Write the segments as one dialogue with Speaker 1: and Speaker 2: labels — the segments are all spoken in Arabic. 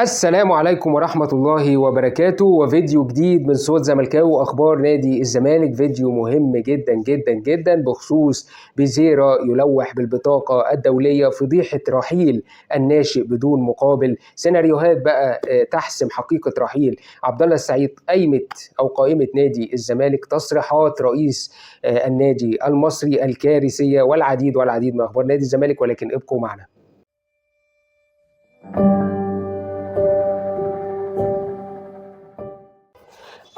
Speaker 1: السلام عليكم ورحمة الله وبركاته، وفيديو جديد من صوت زملكاوي وأخبار نادي الزمالك. فيديو مهم جدا جدا جدا بخصوص بيزيرا يلوح بالبطاقة الدولية، فضيحة رحيل الناشئ بدون مقابل، سيناريوهات بقى تحسم حقيقة رحيل عبد الله السعيد، قائمة نادي الزمالك، تصريحات رئيس النادي المصري الكارثية، والعديد والعديد من أخبار نادي الزمالك. ولكن ابقوا معنا.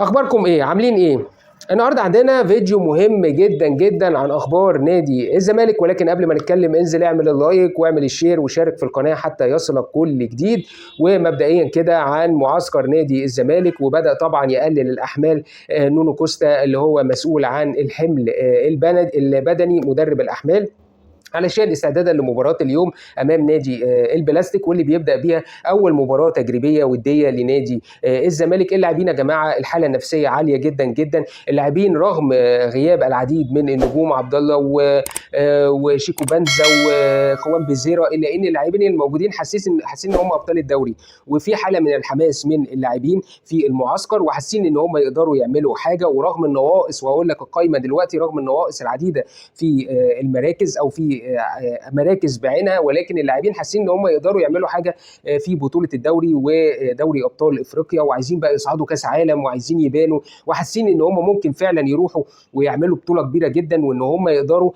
Speaker 1: اخباركم ايه؟ عاملين ايه؟ النهارده عندنا فيديو مهم جدا جدا عن اخبار نادي الزمالك، ولكن قبل ما نتكلم انزل اعمل اللايك واعمل الشير وشارك في القناه حتى يصلك كل جديد. ومبدئيا كده عن معسكر نادي الزمالك، وبدا طبعا يقلل الاحمال نونو كوستا اللي هو مسؤول عن الحمل البدني، مدرب الاحمال، علشان استعدادا لمباراه اليوم امام نادي البلاستيك، واللي بيبدا بيها اول مباراه تجريبيه وديه لنادي الزمالك. اللاعبين يا جماعه الحاله النفسيه عاليه جدا جدا، اللاعبين رغم غياب العديد من النجوم عبد الله وشيكو بنزا وخوان بيزيرا، الا ان اللاعبين الموجودين حاسين ان هم ابطال الدوري، وفي حاله من الحماس من اللاعبين في المعسكر، وحاسين ان هم يقدروا يعملوا حاجه. ورغم النواقص، وهقول لك القائمه دلوقتي، رغم النواقص العديده في المراكز او في مراكز بعينها، ولكن اللاعبين حاسين ان هم يقدروا يعملوا حاجه في بطوله الدوري ودوري ابطال افريقيا، وعايزين بقى يصعدوا كاس عالم، وعايزين يبانوا، وحاسين ان هم ممكن فعلا يروحوا ويعملوا بطوله كبيره جدا، وان هم يقدروا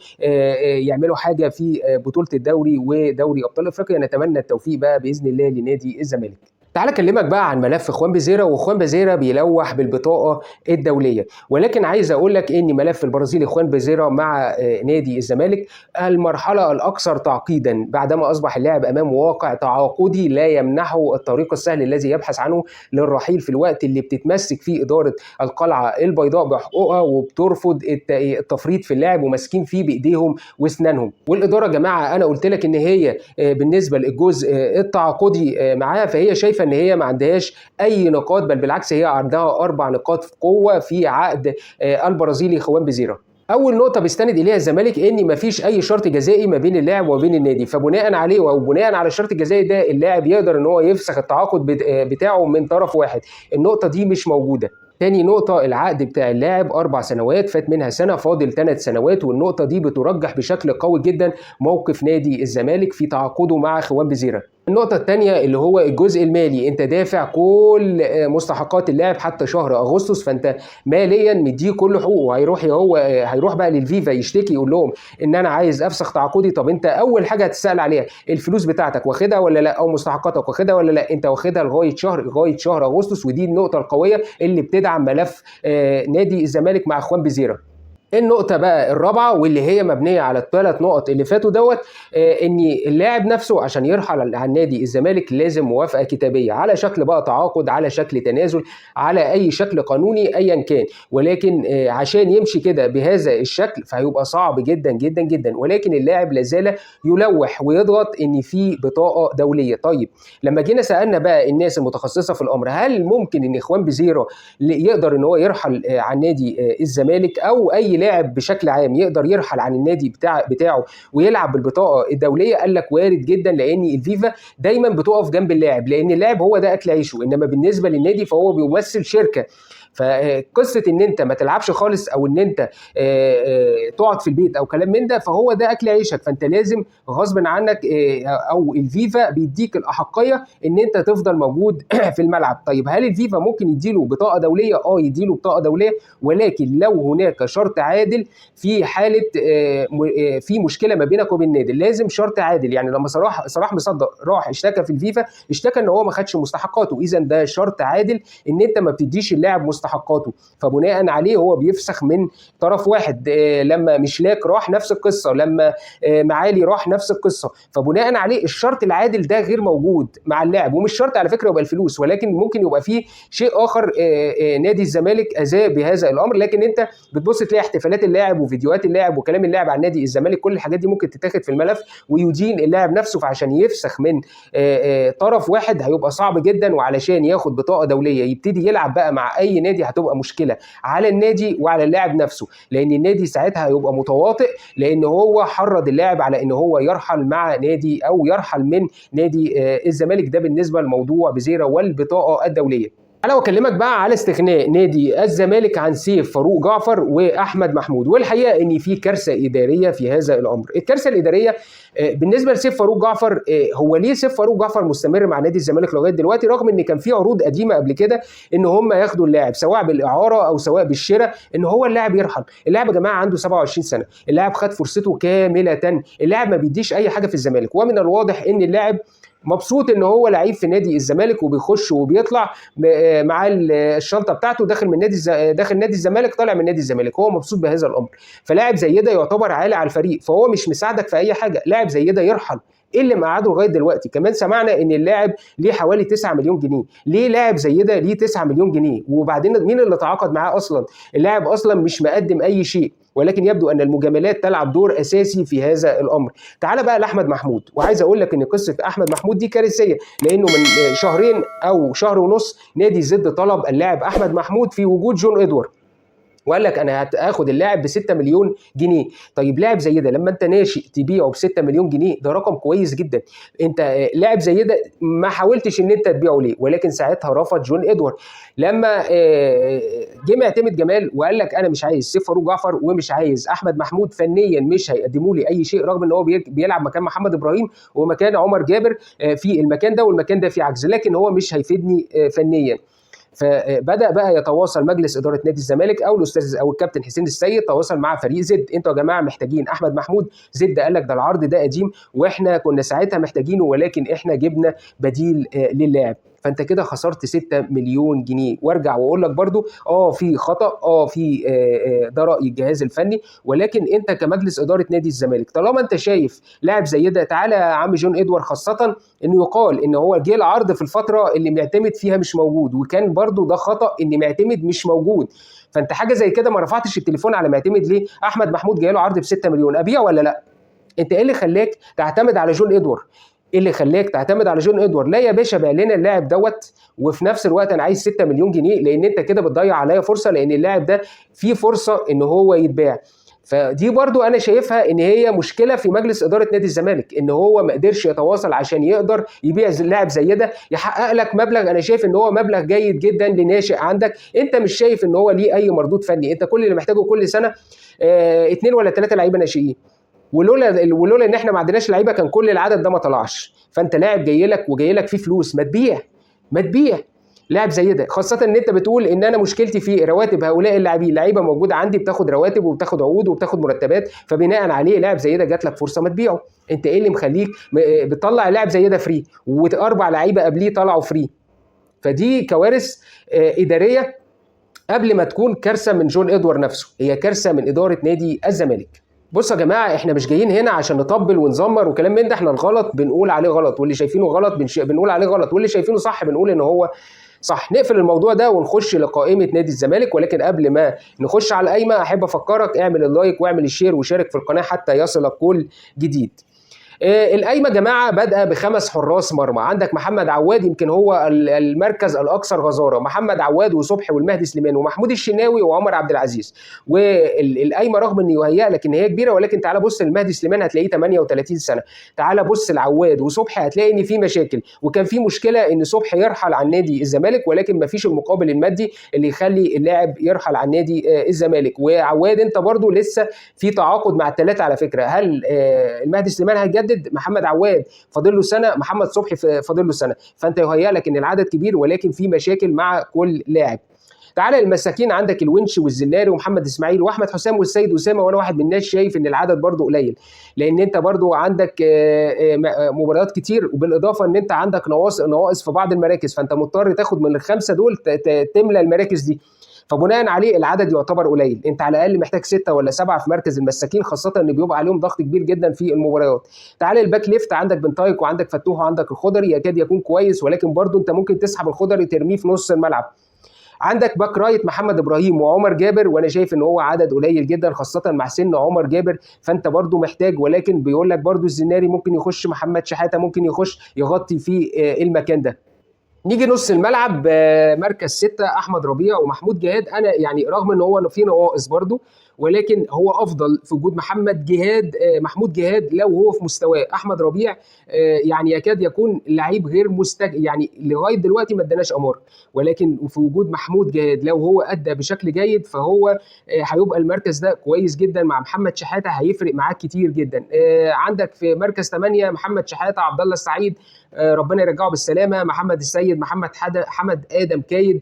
Speaker 1: يعملوا حاجه في بطوله الدوري ودوري ابطال افريقيا. نتمنى التوفيق بقى باذن الله لنادي الزمالك. تعال اكلمك بقى عن ملف خوان بيزيرا، وخوان بيزيرا بيلوح بالبطاقه الدوليه، ولكن عايز اقول لك ان ملف البرازيلي خوان بيزيرا مع نادي الزمالك المرحله الاكثر تعقيدا، بعدما اصبح اللاعب امام واقع تعاقدي لا يمنحه الطريق السهل الذي يبحث عنه للرحيل، في الوقت اللي بتتمسك فيه اداره القلعه البيضاء بحقوقها وبترفض التفريط في اللاعب، وماسكين فيه بايديهم واسنانهم. والاداره يا جماعه انا قلت لك ان هي بالنسبه للجزء التعاقدي معاها، فهي شايفه ان هي ما عندهاش اي نقاط، بل بالعكس هي عندها 4 نقاط قوه في عقد البرازيلي خوان بيزيرا. اول نقطه بيستند اليها الزمالك ان مفيش اي شرط جزائي ما بين اللاعب وبين النادي، فبناء عليه وبناء على الشرط الجزائي ده اللاعب يقدر ان هو يفسخ التعاقد بتاعه من طرف واحد. النقطه دي مش موجوده. تاني نقطة، العقد بتاع اللاعب 4 سنوات، فات منها سنة، فاضل 3 سنوات، والنقطة دي بترجح بشكل قوي جدا موقف نادي الزمالك في تعاقده مع خوان بيزيرا. النقطة الثانية اللي هو الجزء المالي، انت دافع كل مستحقات اللاعب حتى شهر اغسطس، فانت ماليا مديه كل حقوقه. هيروح بقى للفيفا يشتكي يقول لهم ان انا عايز افسخ تعاقدي. طب انت اول حاجة هتسأل عليها الفلوس بتاعتك واخدها ولا لا، او مستحقاتك واخدها ولا لا. انت واخدها لغاية شهر اغسطس، ودي النقطة القوية اللي بتدعم ملف نادي الزمالك مع اخوان بيزيرا. النقطة بقى الرابعة واللي هي مبنية على ال3 نقط اللي فاتوا دوت، ان اللاعب نفسه عشان يرحل عن نادي الزمالك لازم موافقة كتابية على شكل بقى تعاقد، على شكل تنازل، على اي شكل قانوني ايا كان، ولكن عشان يمشي كده بهذا الشكل فهيبقى صعب جدا جدا جدا. ولكن اللاعب لازال يلوح ويضغط ان في بطاقة دولية. طيب لما جينا سألنا بقى الناس المتخصصة في الامر، هل ممكن ان اخوان بيزيرا يقدر ان هو يرحل عن نادي الزمالك، او اي لاعب بشكل عام يقدر يرحل عن النادي بتاعه ويلعب بالبطاقه الدوليه؟ قال لك وارد جدا، لان الفيفا دايما بتقف جنب اللاعب، لان اللاعب هو ده اكل عيشه، انما بالنسبه للنادي فهو بيمثل شركه. فقصه ان انت ما تلعبش خالص، او ان انت تقعد في البيت او كلام من ده، فهو ده اكل عيشك، فانت لازم غصب عنك او الفيفا بيديك الاحقيه ان انت تفضل موجود في الملعب. طيب هل الفيفا ممكن يديله بطاقه دوليه؟ يديله بطاقه دوليه، ولكن لو هناك شرط عادل في حاله في مشكله ما بينك وبين النادي، لازم شرط عادل. يعني لما صلاح مصدق راح اشتكى في الفيفا، اشتكى ان هو ما خدش مستحقاته، اذا ده شرط عادل ان انت ما بتديش اللاعب مستحقاته، فبناء عليه هو بيفسخ من طرف واحد. لما مشلاك راح نفس القصه، لما معالي راح نفس القصه، فبناء عليه الشرط العادل ده غير موجود مع اللاعب. ومش شرط على فكره يبقى الفلوس، ولكن ممكن يبقى فيه شيء اخر نادي الزمالك اذاه بهذا الامر. لكن انت بتبص تلاقي احتفالات اللاعب وفيديوهات اللاعب وكلام اللاعب عن نادي الزمالك، كل الحاجات دي ممكن تتاخد في الملف ويدين اللاعب نفسه. فعشان يفسخ من طرف واحد هيبقى صعب جدا، وعلشان ياخد بطاقه دوليه يبتدي يلعب بقى مع اي نادي النادي هتبقى مشكله على النادي وعلى اللاعب نفسه، لان النادي ساعتها هيبقى متواطئ، لان هو حرض اللاعب على ان هو يرحل مع نادي او يرحل من نادي الزمالك. ده بالنسبه لموضوع بزيرة والبطاقه الدوليه. انا بكلمك بقى على استغناء نادي الزمالك عن سيف فاروق جعفر واحمد محمود، والحقيقه ان في كارثه اداريه في هذا الامر. الكارثه الاداريه بالنسبه لسيف فاروق جعفر، هو ليه سيف فاروق جعفر مستمر مع نادي الزمالك لغايه دلوقتي، رغم ان كان في عروض قديمه قبل كده ان هم ياخدوا اللاعب سواء بالاعاره او سواء بالشراء، ان هو اللاعب يرحل. اللاعب يا جماعه عنده 27 سنه، اللاعب خد فرصته كامله، اللاعب ما بيديش اي حاجه في الزمالك، ومن الواضح ان اللاعب مبسوط ان هو لعيب في نادي الزمالك وبيخش وبيطلع مع الشنطه بتاعته داخل نادي الزمالك، طالع من نادي الزمالك، هو مبسوط بهذا الامر. فلاعب زي ده يعتبر عالي على الفريق، فهو مش مساعدك في اي حاجه. لاعب زي ده يرحل. ايه اللي مقعده لغايه دلوقتي؟ كمان سمعنا ان اللاعب ليه حوالي 9 مليون جنيه. ليه لاعب زي ده ليه 9 مليون جنيه؟ وبعدين مين اللي تعاقد معاه اصلا؟ اللاعب اصلا مش مقدم اي شيء، ولكن يبدو ان المجاملات تلعب دور اساسي في هذا الامر. تعال بقى لاحمد محمود، وعايز اقول لك ان قصه احمد محمود دي كارثيه، لانه من شهرين او شهر ونص نادي زد طلب اللاعب احمد محمود في وجود جون ادوارد، وقال لك انا هاخد اللاعب ب 6 مليون جنيه. طيب لاعب زي ده لما انت ناشئ تبيعه ب 6 مليون جنيه، ده رقم كويس جدا. انت لاعب زي ده ما حاولتش ان انت تبيعه ليه؟ ولكن ساعتها رفض جون ادوارد لما جه معتمد جمال وقال لك انا مش عايز سيف فاروق جعفر ومش عايز احمد محمود، فنيا مش هيقدموا لي اي شيء، رغم ان هو بيلعب مكان محمد ابراهيم ومكان عمر جابر في المكان ده، والمكان ده فيه عجز، لكن هو مش هيفيدني فنيا. فبدا بقى يتواصل مجلس اداره نادي الزمالك او الاستاذ او الكابتن حسين السيد، تواصل مع فريق زد، انتوا يا جماعه محتاجين احمد محمود. زد قال لك ده العرض ده قديم واحنا كنا ساعتها محتاجينه، ولكن احنا جبنا بديل للاعب. فانت كده خسرت 6 مليون جنيه. وارجع واقول لك برضو في خطا، في ده راي الجهاز الفني، ولكن انت كمجلس اداره نادي الزمالك طالما انت شايف لاعب زي ده، تعالى يا عم جون ادوارد، خاصه انه يقال ان هو جه العرض في الفتره اللي معتمد فيها مش موجود، وكان برضو ده خطا ان معتمد مش موجود. فانت حاجه زي كده ما رفعتش التليفون على معتمد ليه؟ احمد محمود جاي له عرض ب 6 مليون، ابيع ولا لا؟ انت ايه اللي خلاك تعتمد على جون ادوارد؟ ايه اللي خلاك تعتمد على جون ادوارد؟ لا يا باشا، بيع لنا اللاعب دوت، وفي نفس الوقت انا عايز 6 مليون جنيه، لان انت كده بتضيع عليا فرصه، لان اللاعب ده فيه فرصه ان هو يتباع. فدي برضو انا شايفها ان هي مشكله في مجلس اداره نادي الزمالك، ان هو ما قدرش يتواصل عشان يقدر يبيع لاعب زي ده يحقق لك مبلغ. انا شايف ان هو مبلغ جيد جدا لناشئ عندك، انت مش شايف ان هو ليه اي مردود فني. انت كل اللي محتاجه كل سنه 2 ولا 3 لعيبه ناشئين، ولولا ان احنا ما عندناش لعيبه كان كل العدد ده ما طلعش. فانت لاعب جاي لك فيه فلوس، ما تبيع لاعب زي ده، خاصه ان انت بتقول ان انا مشكلتي في رواتب هؤلاء اللاعبين، لعيبه موجوده عندي بتاخد رواتب وبتاخد عقود وبتاخد مرتبات، فبناء عليه لاعب زي ده جات لك فرصه ما تبيعه. انت ايه اللي مخليك بتطلع لاعب زي ده فري واربع لعيبه قبليه طلعوا فري؟ فدي كوارث اداريه قبل ما تكون كارثه من جون ادوارد نفسه، هي كارثه من اداره نادي الزمالك. بصوا يا جماعه، احنا مش جايين هنا عشان نطبل ونزمر وكلام من ده، احنا الغلط بنقول عليه غلط، واللي شايفينه غلط بنقول عليه غلط، واللي شايفينه صح بنقول ان هو صح. نقفل الموضوع ده ونخش لقائمه نادي الزمالك، ولكن قبل ما نخش على القايمه احب افكرك اعمل اللايك واعمل الشير وشارك في القناه حتى يصلك كل جديد. القايمه يا جماعه بادئه ب5 حراس مرمى. عندك محمد عواد، يمكن هو المركز الاكثر غزاره، محمد عواد وصبحي والمهدي سليمان ومحمود الشناوي وعمر عبد العزيز. والقايمه رغم ان يهيأ لك ان هي كبيره، ولكن تعالى بص للمهدي سليمان هتلاقيه 38 سنه، تعالى بص لعواد وصبحي هتلاقي ان في مشاكل، وكان في مشكله ان صبحي يرحل عن نادي الزمالك، ولكن ما فيش المقابل المادي اللي يخلي اللاعب يرحل عن نادي الزمالك. وعواد انت برضو لسه في تعاقد مع الثلاثه على فكره. هل المهدي سليمان هيجدد؟ محمد عواد فاضل له سنه، محمد صبحي فاضل له سنه، فانت يهيأ لك ان العدد كبير، ولكن في مشاكل مع كل لاعب. تعالى المساكين، عندك الونش والزناري ومحمد اسماعيل واحمد حسام والسيد اسامه، وانا واحد من الناس شايف ان العدد برضو قليل، لان انت برضو عندك مباريات كتير، وبالاضافه ان انت عندك نواقص في بعض المراكز، فانت مضطر تاخد من الخمسه دول تملى المراكز دي، فبناء عليه العدد يعتبر قليل. انت على الاقل محتاج 6 ولا 7 في مركز المساكين، خاصه ان بيبقى عليهم ضغط كبير جدا في المباريات. تعالى الباك ليفت، عندك بن طايق وعندك فتوح وعندك الخضري، يكاد يكون كويس، ولكن برضو انت ممكن تسحب الخضري ترميه في نص الملعب. عندك باك رايت محمد ابراهيم وعمر جابر، وانا شايف ان هو عدد قليل جدا خاصه مع سن عمر جابر، فانت برضو محتاج، ولكن بيقول لك برضو الزناري ممكن يخش، محمد شحاته ممكن يخش يغطي في المكان ده. نيجي نص الملعب، مركز 6 احمد ربيع ومحمود جهاد. انا يعني رغم ان هو في نواقص برضو، ولكن هو افضل في وجود محمد جهاد، محمود جهاد لو هو في مستواه. احمد ربيع يعني يكاد يكون لعيب غير يعني لغايه دلوقتي ما اداناش امار، ولكن في وجود محمود جهاد لو هو ادى بشكل جيد فهو هيبقى المركز ده كويس جدا مع محمد شحاته، هيفرق معاك كتير جدا. عندك في مركز 8 محمد شحاته، عبد الله السعيد ربنا يرجعه بالسلامه، محمد السيد، حمد ادم كايد.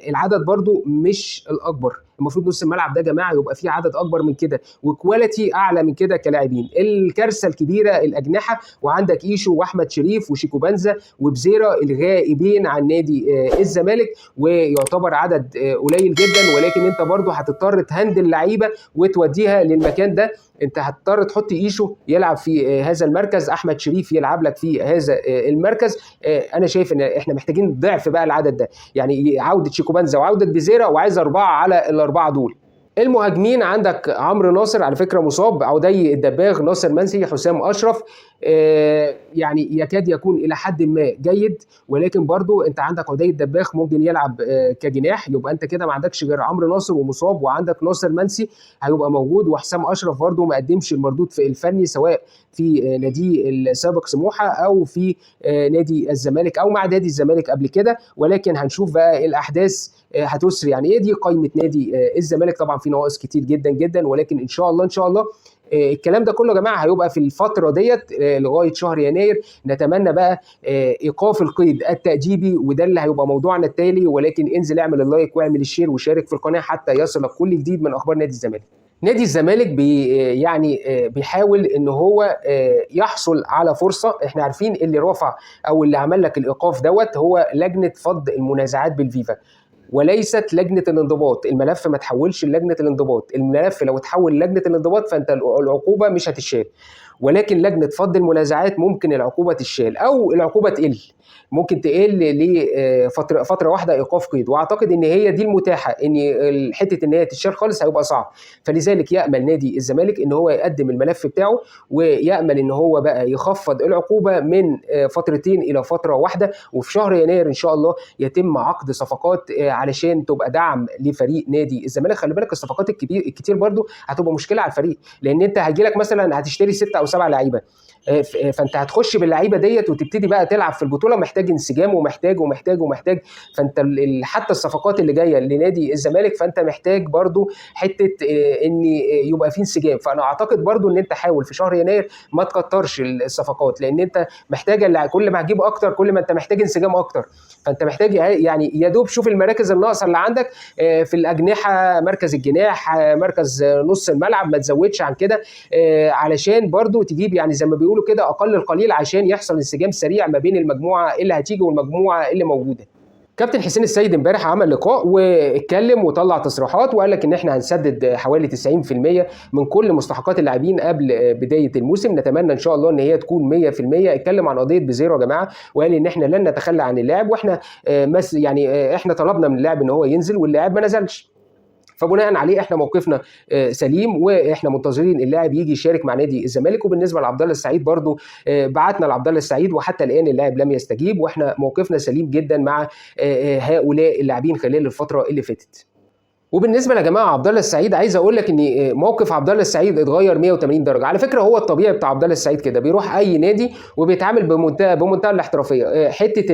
Speaker 1: العدد برضو مش الاكبر، المفروض نص الملعب ده يا جماعه يبقى فيه عدد اكبر من كده وكواليتي اعلى من كده كلاعبين. الكارثه الكبيره الاجنحه، وعندك ايشو واحمد شريف وشيكو بنزا وبزيرا الغائبين عن نادي الزمالك، ويعتبر عدد قليل جدا، ولكن انت برضو هتضطر تهندل لعيبه وتوديها للمكان ده. انت هتضطر تحط ايشو يلعب في هذا المركز، احمد شريف يلعب لك في هذا المركز. انا شايف ان احنا محتاجين ضعف بقى العدد ده، يعني عوده شيكو بنزا وعوده بزيرا، وعايز 4 على الاربعه دول. المهاجمين عندك عمرو ناصر على فكره مصاب، عودي الدباغ، ناصر منسي، حسام اشرف. يعني يكاد يكون الى حد ما جيد، ولكن برضو انت عندك عودي الدباغ ممكن يلعب كجناح، يبقى انت كده ما عندكش غير عمرو ناصر ومصاب، وعندك ناصر منسي هيبقى موجود، وحسام اشرف برضو ما قدمش المردود في الفني سواء في نادي السابق سموحه او في نادي الزمالك او مع نادي الزمالك قبل كده. ولكن هنشوف بقى الاحداث هتسري يعني ايه. دي قائمه نادي الزمالك، طبعا في نواقص كتير جدا جدا، ولكن ان شاء الله ان شاء الله الكلام ده كله يا جماعه هيبقى في الفتره ديت لغايه شهر يناير. نتمنى بقى ايقاف القيد التاديبي، وده اللي هيبقى موضوعنا التالي. ولكن انزل اعمل اللايك واعمل الشير وشارك في القناه حتى يصلك كل جديد من اخبار نادي الزمالك. نادي الزمالك يعني بيحاول ان هو يحصل على فرصه. احنا عارفين اللي رفع او اللي عمل لك الايقاف دوت هو لجنه فض المنازعات بالفيفا، وليست لجنه الانضباط. الملف ما تحولش للجنه الانضباط، الملف لو اتحول للجنه الانضباط فانت العقوبه مش هتشال، ولكن لجنه فض المنازعات ممكن العقوبه تشال او العقوبه تقل، ممكن تقل لفتره واحده ايقاف قيد. واعتقد ان هي دي المتاحه، ان حته ان هي تشال خالص هيبقى صعب. فلذلك يامل نادي الزمالك ان هو يقدم الملف بتاعه، ويامل ان هو بقى يخفض العقوبه من فترتين الى فتره واحده، وفي شهر يناير ان شاء الله يتم عقد صفقات علشان تبقى دعم لفريق نادي الزمالك. خلي بالك الصفقات الكتير برضو هتبقى مشكله على الفريق، لان انت هيجي لك مثلا هتشتري 6 أو 7 لعيبه، فانت هتخش باللعيبه ديت وتبتدي بقى تلعب في البطوله، محتاج انسجام ومحتاج. فانت حتى الصفقات اللي جايه لنادي الزمالك فانت محتاج برضو حته ان يبقى في انسجام. فانا اعتقد برضو ان انت حاول في شهر يناير ما تكترش الصفقات، لان انت محتاج كل ما هتجيب اكتر كل ما انت محتاج انسجام اكتر. فانت محتاج يعني يا دوب شوف المراكز الناقصه اللي عندك في الاجنحه، مركز الجناح، مركز نص الملعب، ما تزودش عن كده علشان برضو تجيب يعني زي ما بيقولوا كده اقل القليل، عشان يحصل انسجام سريع ما بين المجموعه اللي هتيجي والمجموعه اللي موجوده. كابتن حسين السيد امبارح عمل لقاء واتكلم وطلع تصريحات وقال لك ان احنا هنسدد حوالي 90% من كل مستحقات اللاعبين قبل بدايه الموسم. نتمنى ان شاء الله ان هي تكون 100%. اتكلم عن قضيه بزيرو يا جماعه، وقال ان احنا لن نتخلى عن اللاعب، واحنا يعني احنا طلبنا من اللاعب ان هو ينزل واللاعب ما نزلش، فبناء عليه احنا موقفنا سليم، واحنا منتظرين اللاعب يجي يشارك مع نادي الزمالك. وبالنسبه لعبد الله السعيد برضو بعتنا لعبد الله السعيد وحتى الان اللاعب لم يستجيب، واحنا موقفنا سليم جدا مع هؤلاء اللاعبين خلال الفتره اللي فاتت. وبالنسبه يا جماعه عبد الله السعيد، عايز اقول لك ان موقف عبد الله السعيد اتغير 180 درجه. على فكره هو الطبيعي بتاع عبد الله السعيد كده، بيروح اي نادي وبيتعامل بمنتهى الاحترافيه. حته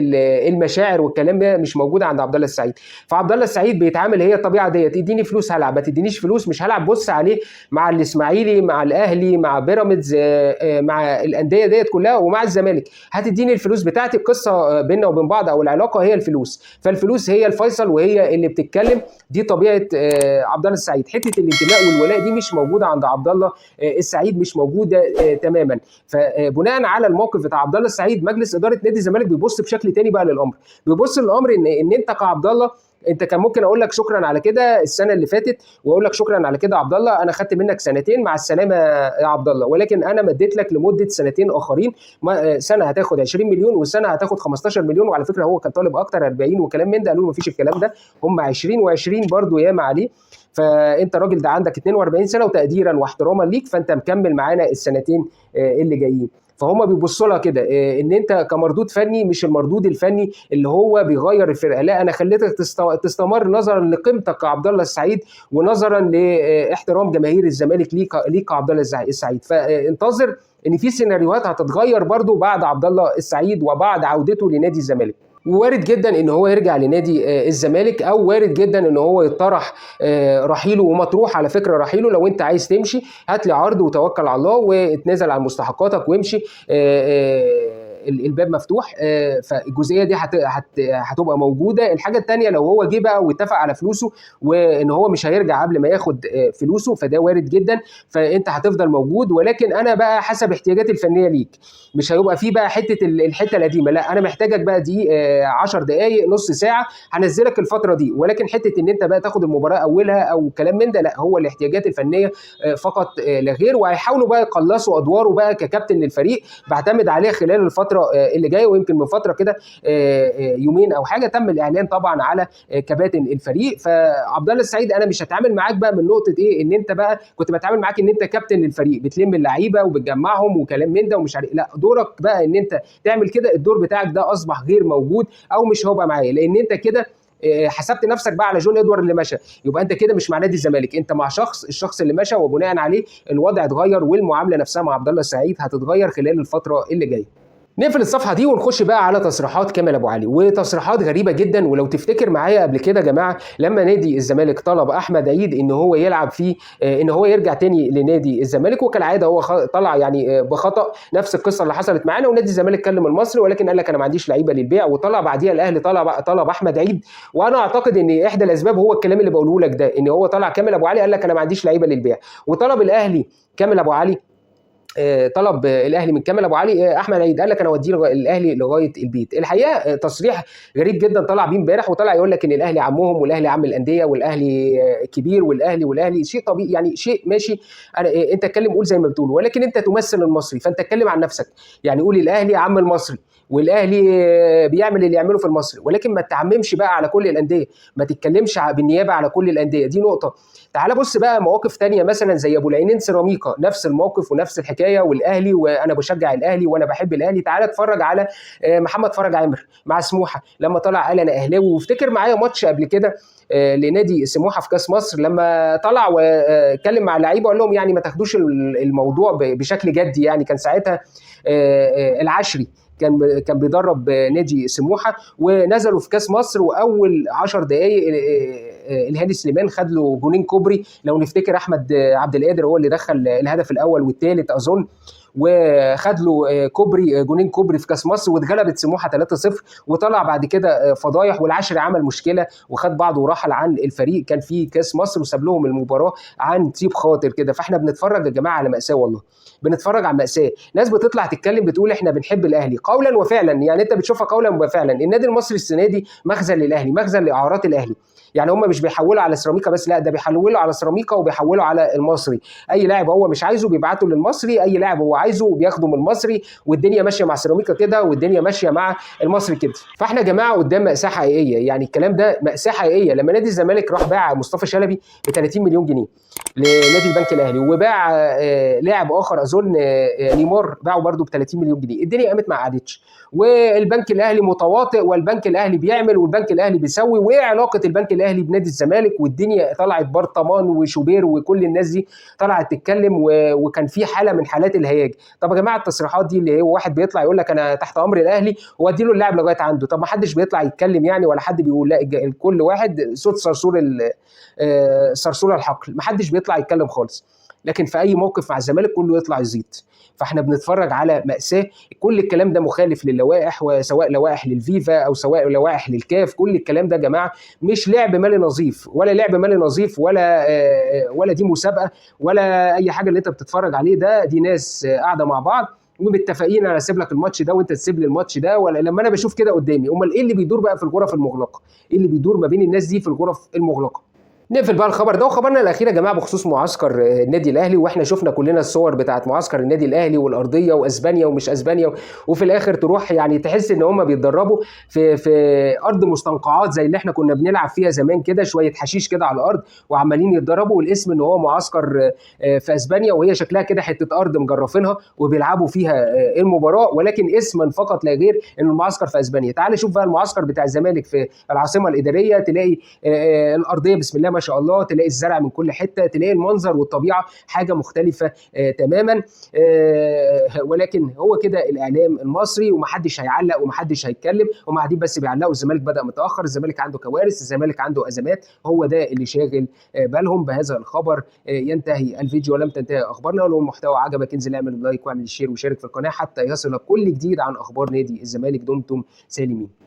Speaker 1: المشاعر والكلام ده مش موجوده عند عبد الله السعيد. فعبد الله السعيد بيتعامل هي الطبيعه ديت، اديني فلوس هلعب، ما تدينيش فلوس مش هلعب. بص عليه مع الاسماعيلي، مع الاهلي، مع بيراميدز، مع الانديه ديت كلها ومع الزمالك، هتديني الفلوس بتاعتي. القصه بيننا وبين بعض او العلاقه هي الفلوس، فالفلوس هي الفيصل وهي اللي بتتكلم. دي طبيعه عبد الله السعيد. حته الانتماء والولاء دي مش موجوده عند عبد الله السعيد، مش موجوده تماما. فبناء على الموقف بتاع عبد الله السعيد، مجلس اداره نادي الزمالك بيبص بشكل تاني بقى للامر، بيبص للامر ان انت كعبد الله، انت كان ممكن اقول لك شكرا على كده السنه اللي فاتت، واقول لك شكرا على كده يا عبد الله، انا خدت منك سنتين مع السلامه يا عبد الله، ولكن انا مديت لك لمده سنتين اخرين، سنه هتاخد 20 مليون وسنه هتاخد 15 مليون. وعلى فكره هو كان طالب اكتر 40 وكلام من ده، قالوا له مفيش الكلام ده، هم 20 و20 برضو ياما عليه. فانت راجل ده عندك 42 سنه وتقديرا واحتراما ليك، فانت مكمل معانا السنتين اللي جايين. فهم بيبصوا لها كده ان انت كمردود فني مش المردود الفني اللي هو بيغير الفرقه، لا انا خليتك تستمر نظرا لقيمتك كعبد الله السعيد ونظرا لاحترام جماهير الزمالك ليك كعبد الله السعيد. فانتظر ان في سيناريوهات هتتغير برضو بعد عبد الله السعيد وبعد عودته لنادي الزمالك. وارد جدا ان هو يرجع لنادي الزمالك، او وارد جدا ان هو يطرح رحيله، ومطروح على فكره رحيله. لو انت عايز تمشي هات لي عرض وتوكل على الله واتنازل عن مستحقاتك وامشي، الباب مفتوح. فالجزئيه دي هتبقى موجوده. الحاجه الثانيه لو هو جه بقى واتفق على فلوسه وان هو مش هيرجع قبل ما ياخد فلوسه، فده وارد جدا، فانت هتفضل موجود. ولكن انا بقى حسب احتياجاتي الفنيه ليك، مش هيبقى فيه بقى الحته القديمه، لا انا محتاجك بقى دي 10 دقائق نص ساعه هنزلك الفتره دي. ولكن حته ان انت بقى تاخد المباراه اولها او كلام من ده، لا هو الاحتياجات الفنيه فقط لا غير. وهيحاولوا بقى يقلصوا ادواره بقى ككابتن للفريق، بعتمد عليه خلال الفتره اللي جايه. ويمكن من فتره كده يومين او حاجه تم الاعلان طبعا على كباتن الفريق. فعبد الله السعيد انا مش هتعامل معاك بقى من نقطه ايه ان انت بقى كنت بتعامل معاك ان انت كابتن للفريق بتلم اللعيبه وبتجمعهم وكلام من ده ومش عارف، لا دورك بقى ان انت تعمل كده. الدور بتاعك ده اصبح غير موجود او مش هيبقى معايا، لان انت كده حسبت نفسك بقى على جون ادوارد اللي مشى، يبقى انت كده مش مع نادي الزمالك، انت مع الشخص اللي مشى، وبناء عليه الوضع اتغير والمعامله نفسها مع عبد الله السعيد هتتغير خلال الفتره اللي جايه. نقفل الصفحه دي ونخش بقى على تصريحات كامل ابو علي، وتصريحات غريبه جدا. ولو تفتكر معايا قبل كده يا جماعه لما نادي الزمالك طلب احمد عيد ان هو يلعب فيه، ان هو يرجع تاني لنادي الزمالك، وكالعاده هو طلع يعني بخطا نفس القصه اللي حصلت معانا، ونادي الزمالك كلم المصري ولكن قال لك انا ما عنديش لعيبه للبيع. وطلع بعديها الاهلي طلب احمد عيد. وانا اعتقد ان احدى الاسباب هو الكلام اللي بقوله لك ده، ان هو طلع كامل ابو علي قال لك انا ما عنديش لعيبه للبيع، وطلب الاهلي كامل ابو علي، طلب الاهلي من كامل ابو علي احمد عيد، قال لك انا اوديه الاهلي لغايه البيت. الحقيقه تصريح غريب جدا طلع بيه امبارح، وطلع يقول لك ان الاهلي عمهم والاهلي عم الانديه والاهلي كبير والاهلي شيء طبيعي، يعني شيء ماشي. انت اتكلم قول زي ما بتقول، ولكن انت تمثل المصري فانت اتكلم عن نفسك، يعني قول الاهلي عم المصري والاهلي بيعمل اللي يعمله في المصري، ولكن ما تعممش بقى على كل الانديه، ما تتكلمش بالنيابه على كل الانديه. دي نقطه. تعال بص بقى مواقف تانية مثلا زي ابو العينين سيراميكا، نفس الموقف ونفس الحكايه، والاهلي وانا بشجع الاهلي وانا بحب الاهلي. تعال اتفرج على محمد فرج عامر مع سموحه لما طلع قال انا اهلاوي. وافتكر معايا ماتش قبل كده لنادي سموحه في كاس مصر لما طلع واتكلم مع اللعيبه وقال لهم يعني ما تاخدوش الموضوع بشكل جدي. يعني كان ساعتها العشري كان بيدرب نادي سموحه، ونزلوا في كاس مصر، واول 10 دقائق الهادي سليمان خد له جونين كوبري. لو نفتكر احمد عبد القادر هو اللي دخل الهدف الاول والثالث اظن، وخد له جونين كوبري في كاس مصر، واتغلبت سموحه 3-0. وطلع بعد كده فضايح، والعشري عمل مشكله وخد بعضه ورحل عن الفريق، كان في كاس مصر وساب لهم المباراه عن طيب خاطر كده. فاحنا بنتفرج يا جماعه على ماساه، والله بنتفرج على ماساه. ناس بتطلع تتكلم بتقول احنا بنحب الاهلي قولا وفعلا، يعني انت بتشوفها قولا وفعلا. النادي المصري السنه دي مخزن للاهلي، مخزن لاعارات الاهلي. يعني هم مش بيحولوا على سيراميكا بس، لا ده بيحولوا على سيراميكا وبيحولوا على المصري. اي لاعب هو مش عايزه بيبعته للمصري، اي لاعب هو عايزه بياخده من المصري، والدنيا ماشيه مع سيراميكا كده والدنيا ماشيه مع المصري كده. فاحنا يا جماعه قدام ماساه حقيقيه، يعني الكلام ده ماساه حقيقيه. لما نادي الزمالك راح باع مصطفى شلبي ب 30 مليون جنيه لنادي البنك الاهلي، وباع لاعب اخر اظن نيمار باعه برده ب 30 مليون جنيه، الدنيا قامت ما قعدتش. والبنك الاهلي متواطئ، والبنك الاهلي بيعمل، والبنك الاهلي بيسوي. وايه علاقه البنك الاهلي بنادي الزمالك؟ والدنيا طلعت برطمان وشوبير وكل الناس دي طلعت تتكلم، وكان في حاله من حالات الهياج. طب يا جماعه التصريحات دي اللي هو واحد بيطلع يقول لك انا تحت امر الاهلي وادي له اللاعب لغايه عنده، طب ما حدش بيطلع يتكلم يعني، ولا حد بيقول لا، كل واحد صوت صرصور الحقل، ما حدش بيطلع يتكلم خالص. لكن في اي موقف مع الزمالك كله يطلع يزيد. فاحنا بنتفرج على مأساة. كل الكلام ده مخالف للوائح، وسواء لوائح للفيفا او سواء لوائح للكاف. كل الكلام ده يا جماعه مش لعب مالي نظيف، ولا لعب مالي نظيف، ولا دي مسابقه، ولا اي حاجه اللي انت بتتفرج عليه ده. دي ناس قاعده مع بعض ومتفقين انا اسيب لك الماتش ده وانت تسيب لي الماتش ده. ولا لما انا بشوف كده قدامي، امال ايه اللي بيدور بقى في الغرف المغلقه؟ ايه اللي بيدور ما بين الناس دي في الغرف المغلقه؟ نقفل بقى الخبر ده. وخبرنا الاخير يا جماعه بخصوص معسكر النادي الاهلي، واحنا شفنا كلنا الصور بتاعت معسكر النادي الاهلي والارضيه واسبانيا ومش اسبانيا، وفي الاخر تروح يعني تحس ان هم بيتدربوا في ارض مستنقعات زي اللي احنا كنا بنلعب فيها زمان كده، شويه حشيش كده على الارض وعمالين يتدربوا، والاسم ان هو معسكر في اسبانيا، وهي شكلها كده حته ارض مجرفينها وبيلعبوا فيها المباراه، ولكن اسما فقط لا غير ان المعسكر في اسبانيا. تعال شوف بقى المعسكر بتاع الزمالك في العاصمه الاداريه، تلاقي الارضيه بسم الله ما شاء الله، تلاقي الزرع من كل حته، تلاقي المنظر والطبيعه حاجه مختلفه تماما. ولكن هو كده الاعلام المصري، ومحدش هيعلق ومحدش هيتكلم، هم قاعدين بس بيعلقوا الزمالك بدا متاخر، الزمالك عنده كوارث، الزمالك عنده ازمات، هو ده اللي شاغل بالهم. بهذا الخبر ينتهي الفيديو ولم تنتهي اخبارنا. ولو المحتوى عجبك انزل اعمل لايك واعمل شير وشارك في القناه حتى يصلك كل جديد عن اخبار نادي الزمالك. دمتم سالمين.